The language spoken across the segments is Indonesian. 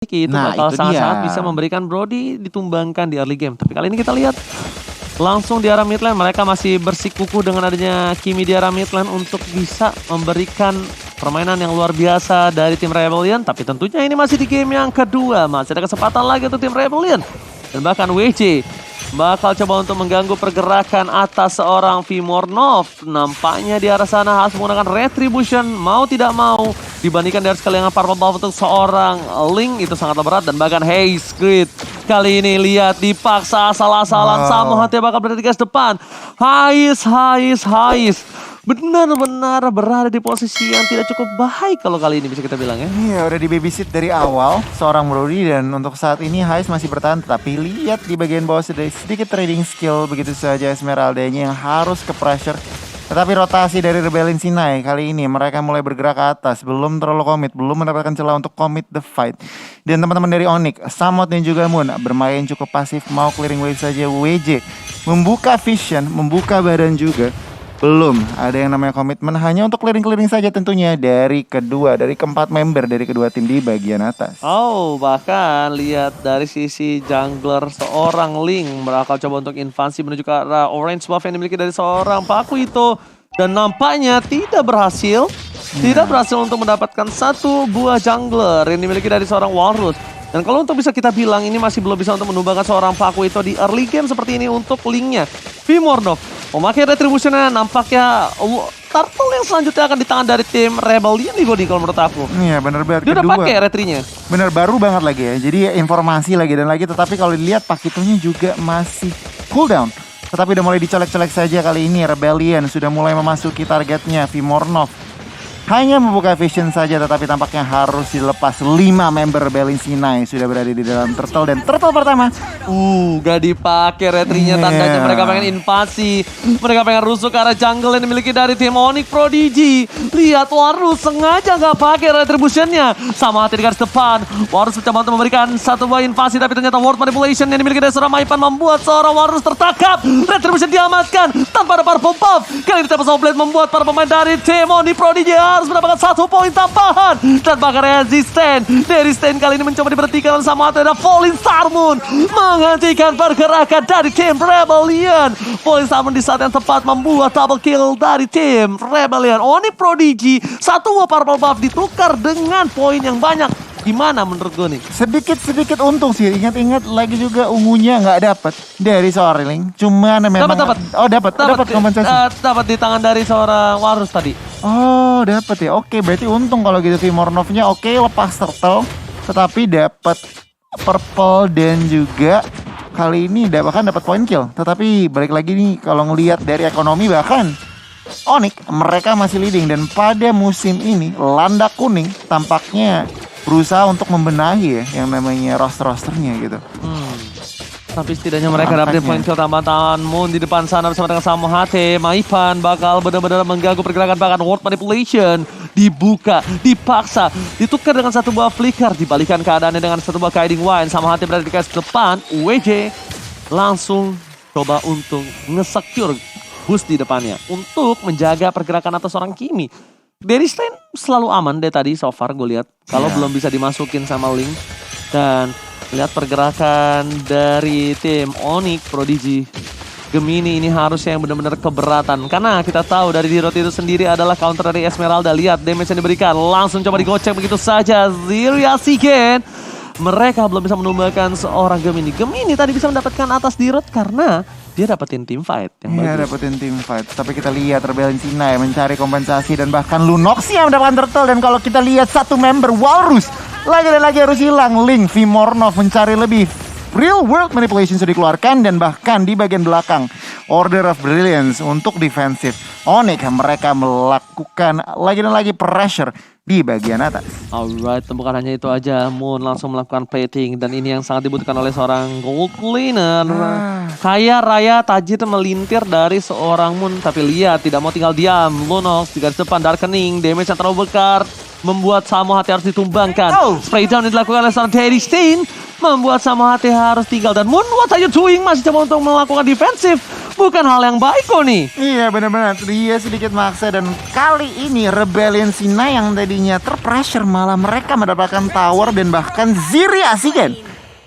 itu Nah, bakal itu sangat-sangat dia. bisa memberikan Brody ditumbangkan di early game. Tapi kali ini kita lihat langsung di arah mid lane, mereka masih bersikukuh dengan adanya Kimi di arah mid lane untuk bisa memberikan permainan yang luar biasa dari tim Rebellion. Tapi tentunya ini masih di game yang kedua, masih ada kesempatan lagi untuk tim Rebellion. Dan bahkan WJ bakal coba untuk mengganggu pergerakan atas seorang Vimornov. Nampaknya di arah sana harus menggunakan Retribution, mau tidak mau. Dibandingkan dari sekali yang purple buff untuk seorang Link, itu sangatlah berat. Dan bahkan Haze Grid kali ini lihat dipaksa asal-asalan. Sama hati bakal berada di garis depan. Hais. Benar-benar berada di posisi yang tidak cukup baik kalau kali ini bisa kita bilang ya. Iya, udah di babysit dari awal seorang Brody, dan untuk saat ini Hais masih bertahan. Tapi lihat di bagian bawah sedikit trading skill begitu saja Esmeraldanya yang harus ke pressure. Tetapi rotasi dari Rebellion Sinai kali ini mereka mulai bergerak ke atas, belum terlalu komit, belum mendapatkan celah untuk commit the fight. Dan teman-teman dari Onyx, Samot dan juga Moon bermain cukup pasif, mau clearing wave saja. WJ membuka vision, membuka badan juga. Belum ada yang namanya komitmen, hanya untuk clearing-clearing saja tentunya dari keempat member dari kedua tim di bagian atas. Oh, bahkan lihat dari sisi jungler seorang Link bakal coba untuk invasi menuju ke arah orange buff yang dimiliki dari seorang Paku itu. Dan nampaknya tidak berhasil. Tidak berhasil untuk mendapatkan satu buah jungler yang dimiliki dari seorang Walrus. Dan kalau untuk bisa kita bilang ini masih belum bisa untuk menumbangkan seorang Paku itu di early game seperti ini untuk Linknya. Vimornov memakai Retribution-nya, nampaknya turtle yang selanjutnya akan di tangan dari tim Rebellion nih Godi kalau menurut aku. Iya bener banget. Dia udah pakai retrinya. Bener, baru banget lagi ya. Jadi informasi lagi dan lagi. Tetapi kalau dilihat Pakitonya juga masih cooldown. Tetapi udah mulai dicolek-colek saja kali ini. Rebellion sudah mulai memasuki targetnya. Vimornov hanya membuka vision saja, tetapi tampaknya harus dilepas. 5 member Rebellion Sinai sudah berada di dalam turtle, dan turtle pertama Gak dipakai retrinya, tandanya mereka pengen invasi. Mereka pengen rusuh ke arah jungle yang dimiliki dari tim Onyx Prodigy. Lihat Warus sengaja gak pakai retributionnya. Sama hati di garis depan. Warus mencoba untuk memberikan satu buah invasi, tapi ternyata word manipulation yang dimiliki dari seorang Maipan membuat seorang Warus tertangkap. Retribution diamankan tanpa ada purple buff. Kali ini Tempest of Blade membuat para pemain dari tim Onyx Prodigy harus mendapatkan 1 poin tambahan. Dan bahkan resisten dari Stain kali ini mencoba diberhentikan sama ada Falling Star Moon menghentikan pergerakan dari tim Rebellion. Falling Star Moon di saat yang tepat membuat double kill dari tim Rebellion. Onyx Prodigy satu purple buff ditukar dengan poin yang banyak. Gimana menurut gue nih? sedikit untung sih. Ingat-ingat lagi juga ungunya nggak dapat dari seorang Link. Cuman memang dapat kompensasi. Dapat di tangan dari seorang Warus tadi. Oh, dapat ya. Oke, berarti untung kalau gitu. Vimornovnya oke, lepas turtle, tetapi dapat purple dan juga kali ini bahkan dapat point kill. Tetapi balik lagi nih, kalau ngelihat dari ekonomi bahkan Onyx mereka masih leading, dan pada musim ini landak kuning tampaknya berusaha untuk membenahi ya yang namanya rosternya gitu. Tapi setidaknya mereka dapat poin kill tambahan. Moon di depan sana bersama dengan Samo HT. Maipan bakal benar-benar mengganggu pergerakan, bahkan word manipulation dibuka, dipaksa, ditukar dengan satu buah flicker, dibalikan keadaannya dengan satu buah guiding wine. Sama HT berada di garis depan. WJ langsung coba untuk nge-secure boost di depannya untuk menjaga pergerakan atas seorang Kimi. Dari Stain selalu aman deh tadi so far gue lihat. Kalau belum bisa dimasukin sama Link. Dan lihat pergerakan dari tim Onyx Prodigy. Gemini ini harusnya yang benar-benar keberatan. Karena kita tahu dari Dirot itu sendiri adalah counter dari Esmeralda. Lihat damage yang diberikan. Langsung coba digocek begitu saja. Ziria Sigen. Mereka belum bisa menumbangkan seorang Gemini. Gemini tadi bisa mendapatkan atas Dirot karena dia dapetin team fight yang bagus. Iya, dapetin team fight. Tapi kita lihat Rebellion Sinai mencari kompensasi, dan bahkan Lunox yang mendapatkan turtle. Dan kalau kita lihat satu member Walrus lagi dan lagi harus hilang. Link Vimornov mencari lebih. Real world manipulation sudah dikeluarkan, dan bahkan di bagian belakang Order of Brilliance untuk defensif. Onyx mereka melakukan lagi dan lagi pressure di bagian atas. Alright, bukan hanya itu aja. Moon langsung melakukan plating, dan ini yang sangat dibutuhkan oleh seorang gold laner. Kaya raya tajir melintir dari seorang Moon, tapi lihat tidak mau tinggal diam. Lunox di garis depan, Darkening, damage yang terlalu bekar membuat Samo Hati harus ditumbangkan. Spray down yang dilakukan oleh seorang Teddy Stain membuat Samo Hati harus tinggal. Dan Moon, what are you doing? Masih coba untuk melakukan defensif. bukan hal yang baik kok nih. Iya benar-benar, dia sedikit maksa dan kali ini Rebellion Sina yang tadinya terpressure malah mereka mendapatkan tower dan bahkan Ziri Asigen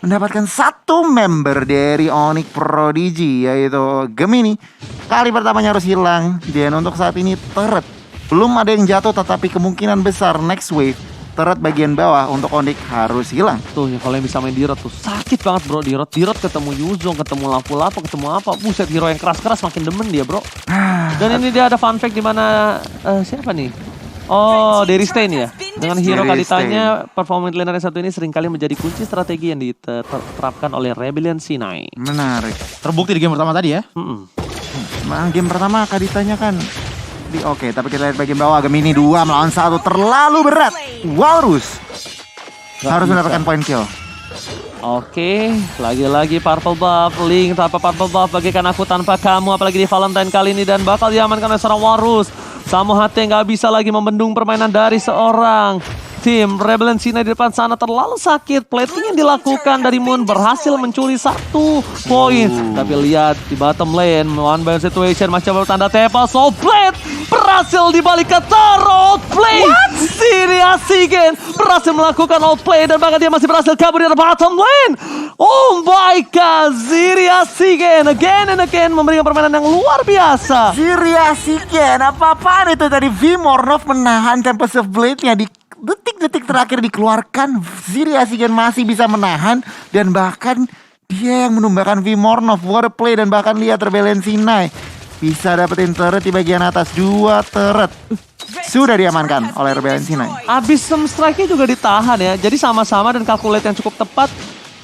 mendapatkan satu member dari Onyx Prodigy yaitu Gemini. Kali pertamanya harus hilang dan untuk saat ini turret belum ada yang jatuh tetapi kemungkinan besar next wave turret bagian bawah untuk Onyx harus hilang. Tuh ya kalau yang bisa main Dirot tuh sakit banget bro. Dirot ketemu Yuzong, ketemu Lapu-Lapu, ketemu apa. Buset, hero yang keras-keras makin demen dia bro. Dan ini dia ada fun fact di mana siapa nih? Oh, Dari Stain ya. Dengan hero Dari kalitanya, performance laner yang satu ini seringkali menjadi kunci strategi yang diterapkan oleh Rebellion C9. Menarik. Terbukti di game pertama tadi ya. Nah, game pertama Kaditanya kan oke, tapi kita lihat bagian bawah. Gemini 2 melawan 1 terlalu berat. Walrus harus mendapatkan point kill. Oke, lagi-lagi purple buff, Link tanpa purple buff, bagaikan aku tanpa kamu, apalagi di Valentine kali ini, dan bakal diamankan oleh seorang Walrus. Samu HT nggak bisa lagi membendung permainan dari seorang tim Rebellion Sina di depan sana terlalu sakit. Plating yang dilakukan dari Moon berhasil mencuri 1 poin. Tapi lihat di bottom lane, one by one situation, masih bertanda tepa. So Blade berhasil dibalik ke outplay. Ziri Asigen berhasil melakukan outplay dan bahkan dia masih berhasil kabur dari bottom lane. Oh my god, Ziri Asigen again and again memberikan permainan yang luar biasa. Ziri Asigen, apa-apaan itu tadi? Vimornov menahan Tempest of Blade-nya di detik-detik terakhir dikeluarkan. Ziri Asigen masih bisa menahan dan bahkan dia yang menumbakan Vimornov. What a play, dan bahkan lihat Rebellion Sinai bisa dapetin turret di bagian atas. 2 turret sudah diamankan oleh Rebellion Sinai. Abis strike-nya juga ditahan ya. Jadi sama-sama dan calculate yang cukup tepat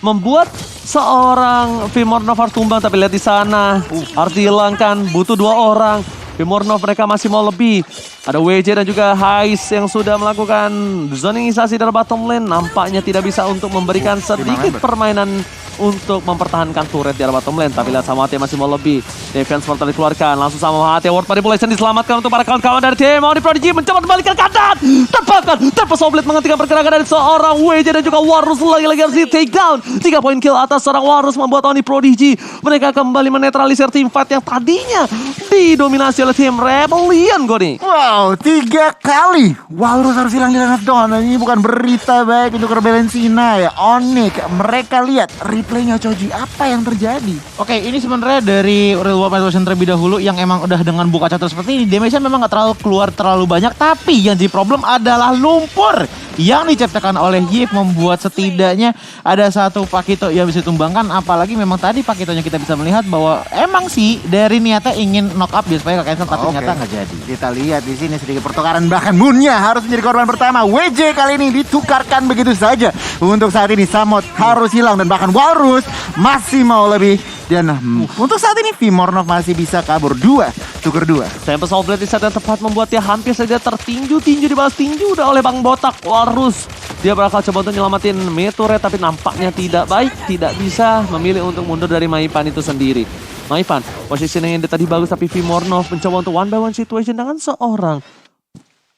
membuat seorang Vimornov harus tumbang. Tapi lihat di sana harus dihilangkan, butuh 2 orang. Vimornov mereka masih mau lebih. Ada WJ dan juga Hais yang sudah melakukan zoningisasi dari bottom lane. Nampaknya tidak bisa untuk memberikan sedikit permainan untuk mempertahankan turret di arah bottom lane. Tapi lihat sama HT masih mau lebih. Defense portal dikeluarkan. Langsung sama HT World Manipulation diselamatkan untuk para kawan-kawan dari tim Onyx Prodigy. Mencoba kembalikan kanan. Tepakan. Tempo Soblet menghentikan pergerakan dari seorang WJ dan juga Warus. Lagi-lagi harus di take down. 3 poin kill atas seorang Warus membuat Onyx Prodigy mereka kembali menetralisir tim fight yang tadinya didominasi oleh tim Rebellion Goni. Wow, 3 kali Walrus harus hilang di lane of dawn. Ini bukan berita baik untuk Rebellion Sinai. Onyx, mereka lihat replaynya Choji, apa yang terjadi? Oke, ini sebenarnya dari Real World Manipulation terlebih dahulu yang emang udah dengan buka catur seperti ini, damage-nya memang gak terlalu keluar terlalu banyak, tapi yang jadi problem adalah lumpur yang diciptakan oleh Yip membuat setidaknya ada 1 Pakito yang bisa ditumbangkan. Apalagi memang tadi Pakitonya kita bisa melihat bahwa emang sih dari niatnya ingin knock up dia supaya ke cancel, tapi ternyata nggak jadi. Kita lihat di sini sedikit pertukaran, bahkan Moonnya harus menjadi korban pertama. WJ kali ini ditukarkan begitu saja. Untuk saat ini Samot harus hilang dan bahkan Walrus masih mau lebih. Dan untuk saat ini Vimornov masih bisa kabur. 2 tuker 2. Tempest of Blade di saat yang tepat membuat dia hampir saja tertinju dibalas tinju udah oleh Bang Botak. Walrus dia bakal coba untuk nyelamatin Meteor, tapi nampaknya tidak baik. Tidak bisa memilih untuk mundur dari Maipan itu sendiri. Maipan positioning yang tadi bagus, tapi Vimornov mencoba untuk one by one situation dengan seorang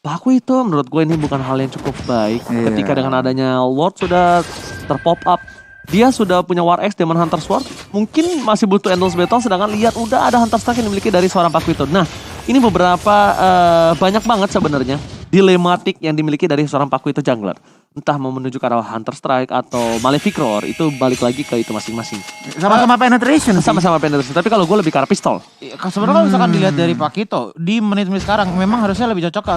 Baku itu. Menurut gue ini bukan hal yang cukup baik. Ketika dengan adanya Lord sudah terpop up, dia sudah punya War X, Demon Hunter Sword, mungkin masih butuh Endless Battle, sedangkan lihat udah ada Hunter Strike yang dimiliki dari seorang Pakuito. Nah, ini beberapa banyak banget sebenarnya dilematik yang dimiliki dari seorang Pakuito jungler. Entah mau menuju ke arah Hunter Strike atau Malefic Roar, itu balik lagi ke itu masing-masing. Sama-sama penetration. Sama-sama penetration, tapi kalau gue lebih ke arah pistol. Sebenarnya kalau misalkan dilihat dari Pakito di menit-menit sekarang memang harusnya lebih cocok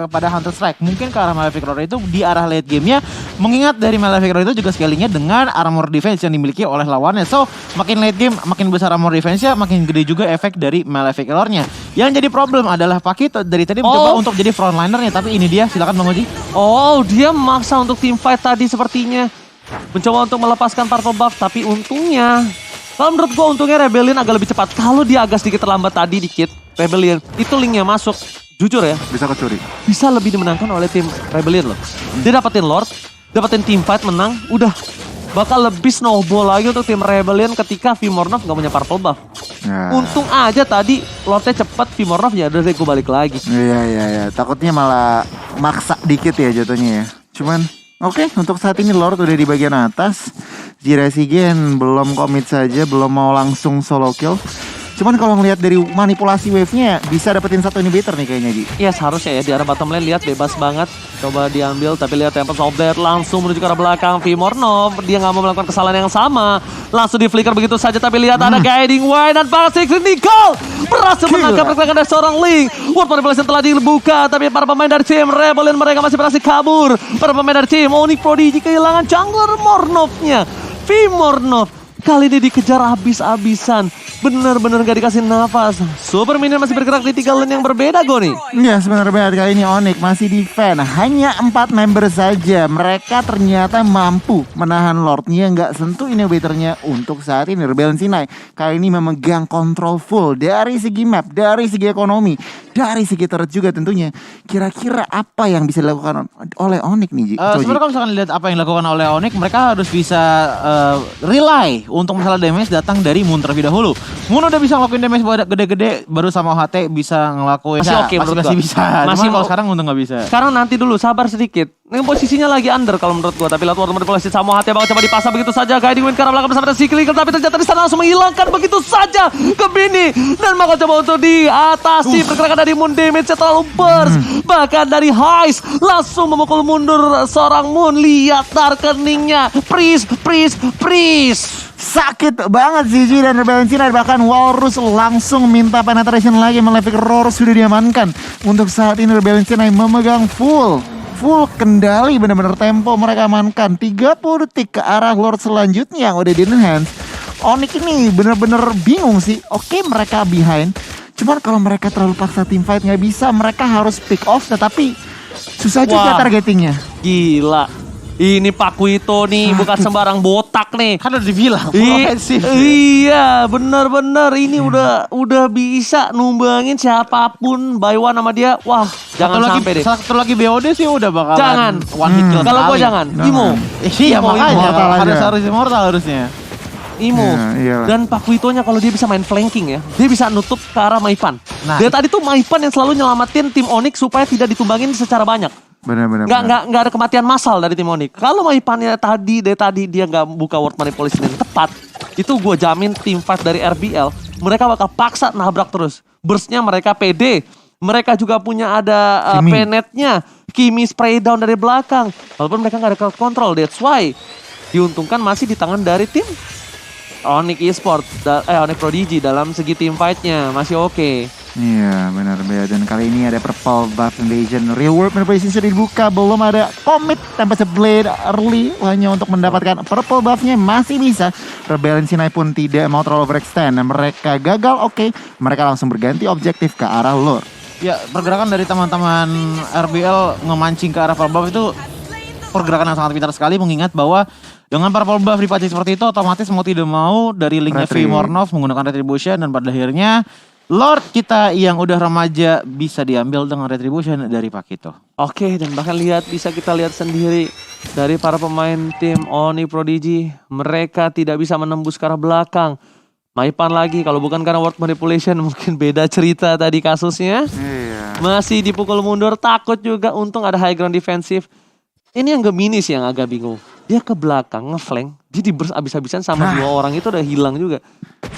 kepada Hunter Strike. Mungkin ke arah Malefic Roar itu di arah late gamenya, mengingat dari Malefic Roar itu juga scalingnya dengan armor defense yang dimiliki oleh lawannya. So makin late game, makin besar armor defense-nya, makin gede juga efek dari Malefic Roar-nya. Yang jadi problem adalah Pakito dari tadi mencoba untuk jadi frontliner-nya, tapi ini dia, silakan Bang Oji. Oh, dia maksa untuk team fight tadi sepertinya. Mencoba untuk melepaskan purple buff, tapi untungnya, kalau menurut gue untungnya Rebellion agak lebih cepat. Kalau dia agak sedikit terlambat tadi dikit, Rebellion, itu linknya masuk. Jujur ya, Bisa kecuri. bisa lebih dimenangkan oleh tim Rebellion loh. Dia dapetin Lord, dapetin team fight menang, udah. Bakal lebih snowball lagi untuk tim Rebellion ketika Vimornov gak punya purple buff. Ya. Untung aja tadi Lordnya cepet, Vimornov ya udah gue balik lagi. Iya. Takutnya malah maksa dikit ya jatuhnya ya. Cuman oke, untuk saat ini Lord udah di bagian atas. Ziri Asigen belum komit saja, belum mau langsung solo kill. Cuman kalau ngelihat dari manipulasi wave-nya bisa dapetin satu inhibitor nih kayaknya Ji. Iya seharusnya ya di arah bottom lane lihat bebas banget. Coba diambil tapi lihat Tempest of Death langsung menuju ke arah belakang. Vimornov dia nggak mau melakukan kesalahan yang sama. Langsung di flicker begitu saja tapi lihat ada guiding wire dan pasti Nicole berhasil menangkap pergerakan dari seorang Link. World Manipulation telah dibuka tapi para pemain dari tim Rebellion mereka masih berhasil kabur. Para pemain dari tim Onyx Prodigy kehilangan jungler Mornovnya. Vimornov kali ini dikejar habis-habisan. Bener-bener gak dikasih nafas. Super Minion masih bergerak di 3 lane yang berbeda Goni. Iya sebenarnya banget kali ini Onyx masih defend. Hanya 4 member saja. Mereka ternyata mampu menahan Lordnya nggak sentuh inhibitornya untuk saat ini. Rebellion Sinai kali ini memegang kontrol full dari segi map, dari segi ekonomi, dari segi turret juga tentunya. Kira-kira apa yang bisa dilakukan oleh Onyx nih Ji? Sebenarnya kalau misalkan lihat apa yang dilakukan oleh Onyx, mereka harus bisa rely untuk masalah damage datang dari Moon terlebih dahulu. Moon udah bisa ngelakuin damage gede-gede, baru sama OHT bisa ngelakuin. Masih oke menurut masih gua. bisa. Masih Cuman kalau mau- sekarang udah nggak bisa. Sekarang nanti dulu sabar sedikit. Ini posisinya lagi under kalau menurut gua. Tapi lihat World Manipulation sama hati bakal coba dipasang begitu saja. Guiding Wind ke arah belakang bersama dengan Cyclical. Tapi ternyata di sana langsung menghilangkan begitu saja ke Bini. Dan bakal coba untuk diatasi. Pergerakan dari Moon damage terlalu burst. Bahkan dari Heist langsung memukul mundur seorang Moon. Lihat darkeningnya. Freeze. Sakit banget Zizi dan Rebellion Sinai. Bahkan Walrus langsung minta penetration lagi. Malefic Roar sudah diamankan. Untuk saat ini Rebellion Sinai memegang full kendali, benar-benar tempo mereka amankan. 30 detik ke arah Lord selanjutnya yang udah di enhance. Onyx ini benar-benar bingung sih. Oke mereka behind. Cuman kalau mereka terlalu paksa teamfight nggak bisa. Mereka harus pick off tetapi susah juga Wah. targetingnya. Gila. Ini Pak Kuito nih bukan sembarang botak nih. Kan udah dibilang full offensive. Iya, bener-bener ini udah bisa numbangin siapapun by one sama dia. Wah, jangan sampai deh. Satu lagi BOD sih udah bakalan Jangan. one hit kill. Kalau gua sekali. jangan, Imo. Iya makanya Immortal aja. harus immortal harusnya. Imo. Iya, iyalah. Dan Pak Kuitonya kalau dia bisa main flanking ya, dia bisa nutup ke arah Maipan. Nah, Dia tadi tuh Maipan yang selalu nyelamatin tim Onyx supaya tidak ditumbangin secara banyak. Benar-benar. Nggak ada kematian massal dari tim Onyx. Kalau Maipannya tadi dia nggak buka World Manipulation yang tepat, itu gue jamin tim fight dari RBL mereka bakal paksa nabrak terus. Burstnya mereka pede. Mereka juga punya ada Kimi. penetnya, Kimi spray down dari belakang. Walaupun mereka nggak ada crowd control, that's why diuntungkan masih di tangan dari tim Onyx Esports, Onyx Prodigy dalam segi team fight-nya masih oke. Iya benar Bea. Dan kali ini ada Purple Buff Invasion. Real World Manipulation sudah dibuka. Belum ada commit Tempest Blade early. Hanya untuk mendapatkan Purple Buff-nya masih bisa. Rebellion Sinai pun tidak mau terlalu overextend. Mereka gagal oke. Mereka langsung berganti objektif ke arah Lord. Ya pergerakan dari teman-teman RBL ngemancing ke arah Purple Buff itu pergerakan yang sangat pintar sekali, mengingat bahwa dengan Purple Buff dipancing seperti itu otomatis mau tidak mau dari linknya Vimornov menggunakan Retribution dan pada akhirnya Lord kita yang udah remaja bisa diambil dengan Retribution dari Pakito. Oke, dan bahkan bisa kita lihat sendiri dari para pemain tim Onyx Prodigy, mereka tidak bisa menembus ke arah belakang. Maipan lagi, kalau bukan karena World Manipulation mungkin beda cerita tadi kasusnya. Iya. Masih dipukul mundur, takut juga, untung ada high ground defensif. Ini yang Gemini sih yang agak bingung. Dia ke belakang, ngeflank, dia diburst abis-abisan sama dua orang itu udah hilang juga.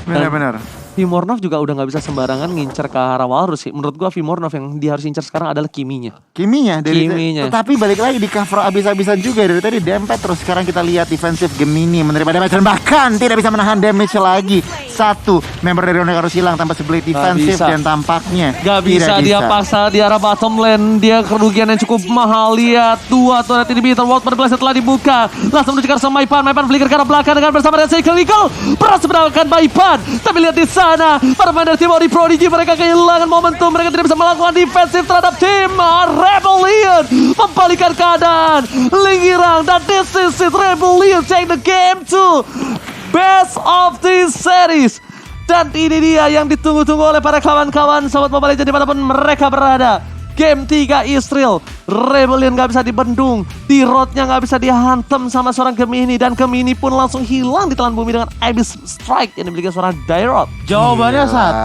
Benar-benar. Vimornov juga udah gak bisa sembarangan ngincer ke arah Walrus sih. Menurut gua Vimornov yang dia harus incer sekarang adalah Kiminya. Kiminya. Tetapi balik lagi di cover abis-abisan juga. Dari tadi dempet terus. Sekarang kita lihat defensif Gemini menerima damage dan bahkan tidak bisa menahan damage lagi. Satu member dari Onyx harus hilang tanpa sebelah defensif bisa. dan tampaknya Gak bisa tidak dia paksa di arah bottom lane. Dia kerugian yang cukup mahal. Lihat dua turret inhibitor World Manipulation telah dibuka. Langsung menuju ke arah Maipan. Maipan flicker ke arah belakang dengan bersama dengan Cyclical. Berhasil mendapatkan Maipan. Tapi lihat di sana para pemain dari tim Onyx Prodigy mereka kehilangan momentum. Mereka tidak bisa melakukan defensif terhadap tim Rebellion. Membalikan keadaan. Lingirang dan this is it. Rebellion take the game to best of this series. Dan ini dia yang ditunggu-tunggu oleh para kawan-kawan Sobat Mobile Legends dimanapun mereka berada. Game 3 Israel, Rebellion gak bisa dibendung, di roadnya gak bisa dihantam sama seorang Gemini. Dan Gemini pun langsung hilang di telan bumi dengan Abyss Strike yang dimiliki seorang Dairot. Jawabannya satu.